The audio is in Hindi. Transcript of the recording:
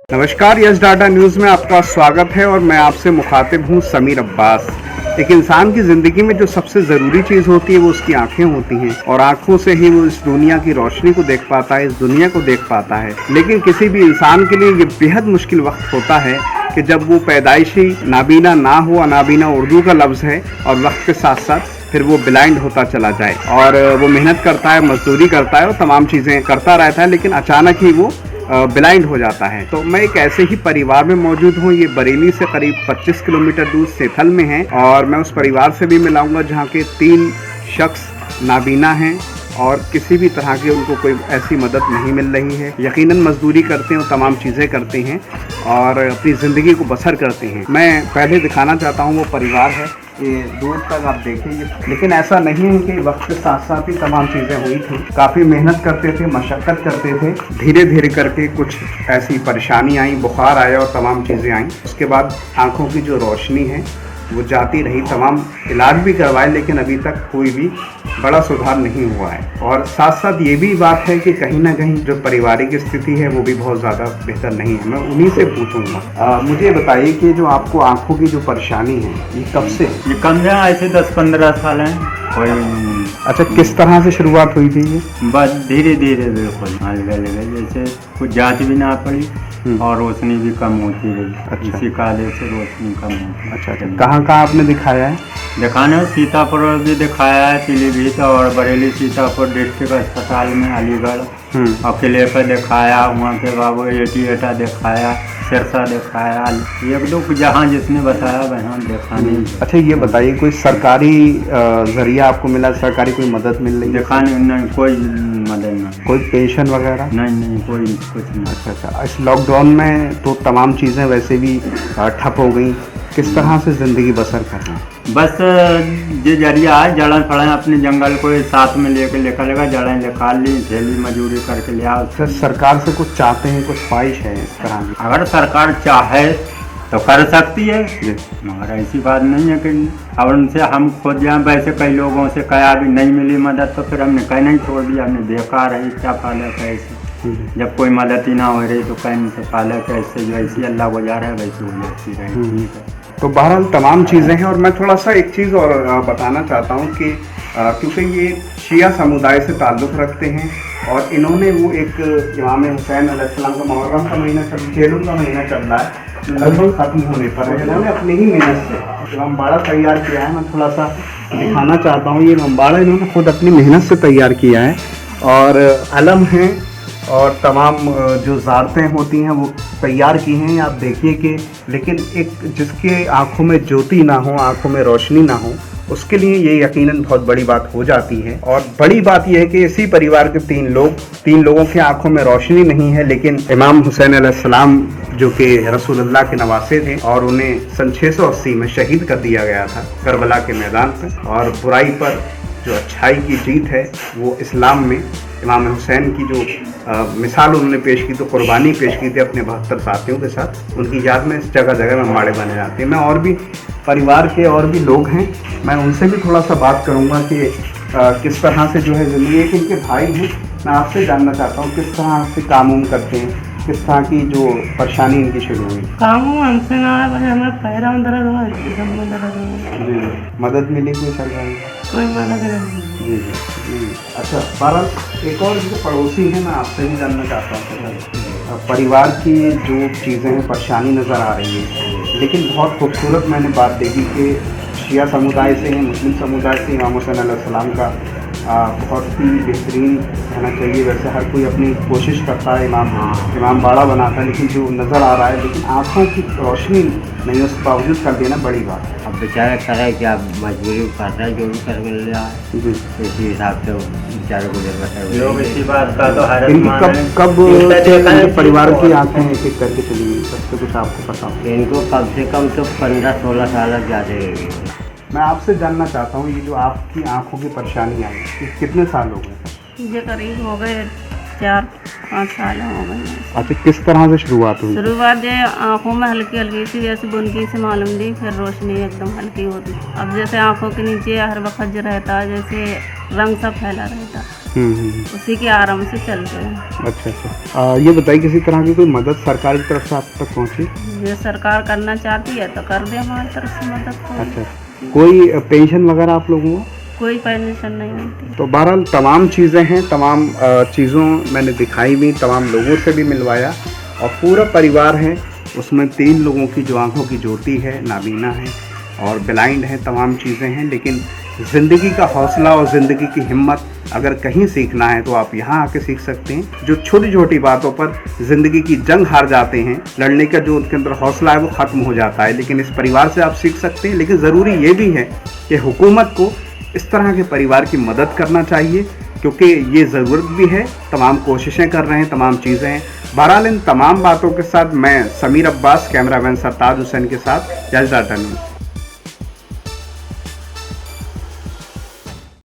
नमस्कार, यस डाटा न्यूज़ में आपका स्वागत है और मैं आपसे मुखातिब हूं समीर अब्बास। एक इंसान की ज़िंदगी में जो सबसे ज़रूरी चीज़ होती है वो उसकी आंखें होती हैं और आंखों से ही वो इस दुनिया की रोशनी को देख पाता है, इस दुनिया को देख पाता है। लेकिन किसी भी इंसान के लिए ये बेहद मुश्किल वक्त होता है कि जब वो पैदाइशी नाबीना ना हो, अनाबीना उर्दू का लफ्ज़ है, और वक्त के साथ साथ फिर वो ब्लाइंड होता चला जाए और वो मेहनत करता है, मजदूरी करता है और तमाम चीज़ें करता रहता है, लेकिन अचानक ही वो ब्लाइंड हो जाता है। तो मैं एक ऐसे ही परिवार में मौजूद हूँ। ये बरेली से करीब 25 किलोमीटर दूर सेथल में है और मैं उस परिवार से भी मिलाऊंगा जहाँ के 3 शख्स नाबीना हैं और किसी भी तरह की उनको कोई ऐसी मदद नहीं मिल रही है। यकीनन मजदूरी करते हैं और तमाम चीज़ें करते हैं और अपनी ज़िंदगी को बसर करते हैं। मैं पहले दिखाना चाहता हूँ वो परिवार है, ये दूर तक आप देखेंगे, लेकिन ऐसा नहीं है कि वक्त के साथ साथ ही तमाम चीज़ें हुई थी। काफ़ी मेहनत करते थे, मशक्क़त करते थे, धीरे धीरे करके कुछ ऐसी परेशानी आई, बुखार आया और तमाम चीज़ें आई। उसके बाद आँखों की जो रोशनी है वो जाती रही, तमाम इलाज भी करवाए, लेकिन अभी तक कोई भी बड़ा सुधार नहीं हुआ है। और साथ साथ ये भी बात है कि कहीं ना कहीं जो पारिवारिक स्थिति है वो भी बहुत ज़्यादा बेहतर नहीं है। मैं उन्हीं से पूछूंगा, मुझे बताइए कि जो आपको आंखों की जो परेशानी है ये कब से है? ये कम से ऐसे 10-15 साल हैं। कोई अच्छा, किस तरह से शुरुआत हुई थी ये? बस धीरे धीरे बिल्कुल अलग जैसे कुछ जांच भी ना पड़ी और रोशनी भी कम होती रही। अच्छा। इसी काले से रोशनी कम होती। अच्छा, कहाँ कहाँ आपने दिखाया है? दिखाने में सीतापुर भी दिखाया है, पीलीभीत और बरेली सीतापुर डिस्ट्रिक्ट अस्पताल में, अलीगढ़ और किले पर दिखाया, वहाँ के बाबू एटा दिखाया, सिरसा दिखाया, एक दो जहाँ जिसने बताया वहाँ दिखाने। अच्छा, ये बताइए कोई सरकारी जरिया आपको मिला, सरकारी कोई मदद मिल रही है? दिखाने नहीं, कोई मदद नहीं, कोई पेंशन वगैरह? नहीं कोई कुछ नहीं। अच्छा, इस लॉकडाउन में तो तमाम चीज़ें वैसे भी ठप हो गई। किस तरह से ज़िंदगी बसर करना? बस ये जरिया है, जड़ें फड़ें अपने जंगल को साथ में लेकर लगा, जड़ें निकाल ली, झेली मजदूरी करके लिया। सर, सरकार से कुछ चाहते हैं, कुछ ख्वाहिश है इस तरह की? अगर सरकार चाहे तो कर सकती है, मगर ऐसी बात नहीं है कि अब उनसे हम खुद जाएं। वैसे कई लोगों से कहा भी नहीं मिली मदद तो फिर हमने कहीं नहीं छोड़ दिया, हमने देखा रही क्या पाला कैसे। जब कोई मदद ही ना हो रही तो कहीं से पाला कैसे, जैसी अल्लाह गुजारा है वैसी हो जाती रही। तो बहरहाल तमाम चीज़ें हैं। और मैं थोड़ा सा एक चीज़ और बताना चाहता हूँ कि क्योंकि ये शिया समुदाय से ताल्लुक़ रखते हैं और इन्होंने वो एक इमाम हुसैन अलैहिस्सलाम का मुहर्रम का महीना जेलुल का महीना चल रहा है, लगभग ख़त्म होने पर है, इन्होंने अपनी ही मेहनत से इमामबाड़ा तैयार किया है। मैं थोड़ा सा दिखाना चाहता हूँ, ये इमामबाड़ा इन्होंने खुद अपनी मेहनत से तैयार किया है और अलम हैं और तमाम जो ज़ारतें होती हैं वो तैयार की हैं। आप देखिए कि लेकिन एक जिसके आंखों में ज्योति ना हो, आंखों में रोशनी ना हो, उसके लिए ये यकीनन बहुत बड़ी बात हो जाती है। और बड़ी बात यह है कि इसी परिवार के 3 लोगों के आंखों में रोशनी नहीं है, लेकिन इमाम हुसैन अलैहिस्सलाम जो कि रसूलुल्लाह के नवासे थे और उन्हें सन 680 में शहीद कर दिया गया था करबला के मैदान पर। और बुराई पर जो अच्छाई की जीत है वो इस्लाम में इमाम हुसैन की जो मिसाल उन्होंने पेश की, तो कुर्बानी पेश की थी अपने 72 साथियों के साथ, उनकी याद में इस जगह जगह में माड़े बने जाते हैं। मैं और भी परिवार के और भी लोग हैं, मैं उनसे भी थोड़ा सा बात करूंगा कि किस तरह से जो है ज़िंदगी, एक इनके भाई हैं, मैं आपसे जानना चाहता हूँ किस तरह से काम करते हैं, किस तरह की जो परेशानी इनकी शुरू हुई? काम हमसे ना है, बस हमें पैरों में दर्द हुआ, जिस्म में दर्द हुआ। जी, मदद मिली कोई सरकारी? कोई मदद नहीं। जी जी। अच्छा, बारह एक और जो पड़ोसी हैं, मैं आपसे भी जानना चाहता हूँ, परिवार की जो चीज़ें हैं, परेशानी नज़र आ रही है, लेकिन बहुत खूबसूरत मैंने बात देखी कि शिया समुदाय से हैं, मुस्लिम समुदाय से इमाम हुसैन अलैहिस्सलाम का बहुत ही बेहतरीन रहना चाहिए। वैसे हर कोई अपनी कोशिश करता है इमामबाड़ा बनाता है, लेकिन जो नज़र आ रहा है, लेकिन आँखों की रोशनी नहीं, उसके बावजूद कर देना बड़ी बात है। अब बेचारा करे कि आप मजबूरी कर रहे हैं, जो भी कर मिल रहा है जी, इसी हिसाब से बेचारों को जरूरत है। लोग इसी बात का तो हर कब इनके परिवार की आँखें एक एक करके चली गई, सबसे कुछ आपको पता हो? इनको कम से कम तो 15-16 साल ज़्यादा रहेगी। मैं आपसे जानना चाहता हूँ, ये जो आपकी आंखों की परेशानी आई, ये कितने साल हो गए? ये करीब हो गए 4 5 साल हो गए। अच्छा, किस तरह से शुरुआत हुई? शुरुआत जो आँखों में हल्की हल्की सी जैसे बुनकी से मालूम दी, फिर रोशनी एकदम हल्की होती। अब जैसे आँखों के नीचे हर वक्त जो रहता है जैसे रंग सा फैला रहता, उसी के आराम से चलते हैं। अच्छा अच्छा, ये बताइए किसी तरह की कोई मदद सरकार की तरफ से आप तक पहुँची? ये सरकार करना चाहती है तो कर दे हमारी तरफ से मदद। अच्छा, कोई पेंशन वगैरह आप लोगों को? कोई पेंशन नहीं मिलती। तो बहरहाल तमाम चीज़ें हैं, तमाम चीज़ों मैंने दिखाई भी, तमाम लोगों से भी मिलवाया और पूरा परिवार है उसमें 3 लोगों की जो आंखों की ज्योति है, नाबीना है और ब्लाइंड है, तमाम चीज़ें हैं। लेकिन ज़िंदगी का हौसला और ज़िंदगी की हिम्मत अगर कहीं सीखना है तो आप यहाँ आके सीख सकते हैं। जो छोटी छोटी बातों पर ज़िंदगी की जंग हार जाते हैं, लड़ने का जो उनके अंदर हौसला है वो ख़त्म हो जाता है। लेकिन इस परिवार से आप सीख सकते हैं। लेकिन ज़रूरी ये भी है कि हुकूमत को इस तरह के परिवार की मदद करना चाहिए, क्योंकि ये ज़रूरत भी है। तमाम कोशिशें कर रहे हैं, तमाम चीज़ें हैं। बहरहाल इन तमाम बातों के साथ मैं समीर अब्बास, कैमरामैन सरताज हुसैन के साथ, जज डाटा न्यूज़।